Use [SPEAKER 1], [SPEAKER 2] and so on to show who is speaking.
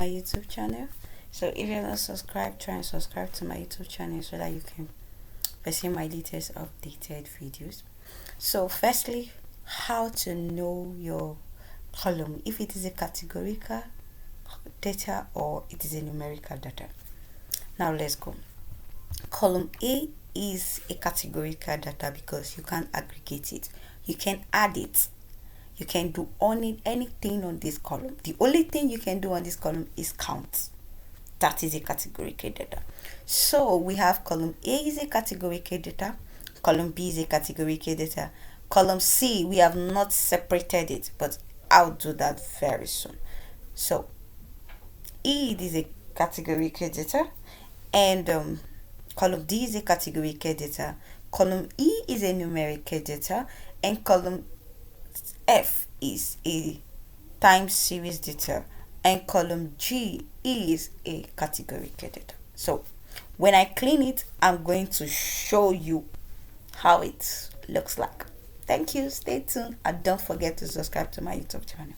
[SPEAKER 1] My YouTube channel. So if you're not subscribed, try and subscribe to my YouTube channel so that you can receive my latest updated videos. So firstly, how to know your column, if it is a categorical data or it is a numerical data. Now let's go. Column A is a categorical data because you can aggregate it, you can add it, you can do anything on this column. The only thing you can do on this column is count. That is a categorical data. So we have column A is a categorical data, column B is a categorical data, column C we have not separated it, but I'll do that very soon. So E is a categorical data, and column D is a categorical data, column E is a numerical data, and column F is a time series data, and column G is a categorical data. So when I clean it, I'm going to show you how it looks like. Thank you, stay tuned, and don't forget to subscribe to my YouTube channel.